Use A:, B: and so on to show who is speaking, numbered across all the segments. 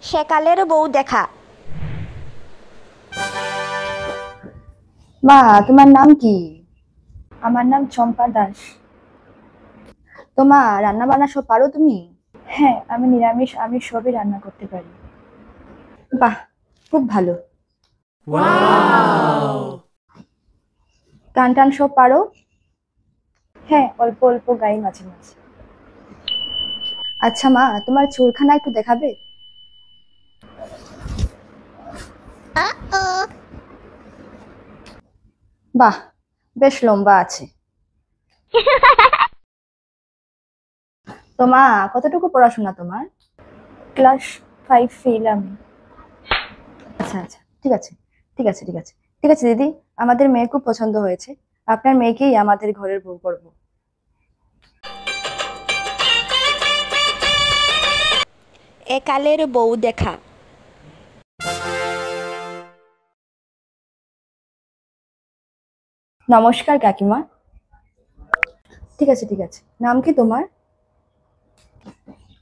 A: সেকালের বউ দেখা।
B: মা, তোমার নাম কি?
C: আমার নাম চম্পা দাস।
B: তোমার রান্না বান্না সব পারো তুমি?
C: হ্যাঁ, আমি নিরামিষ আমিষ সবই রান্না করতে পারি।
B: বাহ, খুব ভালো। গান টান সব পারো?
C: হ্যাঁ, অল্প অল্প গাই মাঝে মাঝে।
B: আচ্ছা মা, তোমার চুলখানা একটু দেখাবে? বাহ, বেশ লম্বা আছে। তো মা, কতটুকু পড়াশোনা তোমার?
C: ক্লাস 5 ফেল আমি।
B: আচ্ছা আচ্ছা, ঠিক আছে ঠিক আছে ঠিক আছে ঠিক আছে দিদি, আমাদের মেয়ে খুব পছন্দ হয়েছে। আপনার মেয়েকেই আমাদের ঘরের বউ করব।
A: একালের বউ দেখা।
B: নমস্কার কাকিমা। ঠিক আছে ঠিক আছে, নাম কি তোমার?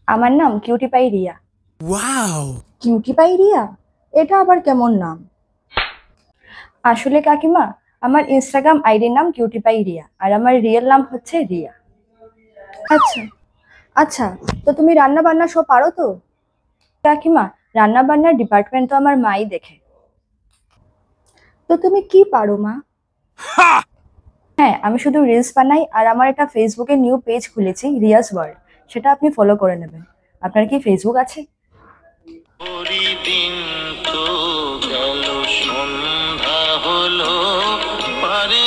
B: আমার নাম cutie pie Riya. Cutie pie Riya, এটা আবার কেমন নাম? আসলে কাকিমা, আমার ইনস্টাগ্রাম আইডির নাম কিউটি পাই রিয়া, আর আমার রিয়েল নাম হচ্ছে রিয়া। আচ্ছা আচ্ছা, তো তুমি রান্না বান্না সব পারো তো? কাকিমা, রান্না বান্নার ডিপার্টমেন্ট তো আমার মাই দেখে। তো তুমি কি পারো মা? হ্যাঁ, আমি শুধু রিলস বানাই, আর আমার একটা ফেসবুকে নিউ পেজ খুলেছি, রিয়াস ওয়ার্ল্ড। সেটা আপনি ফলো করে নেবেন। আপনার কি ফেসবুক আছে?
D: দিন তো গেল, সন্ধ্যা হলো, পারে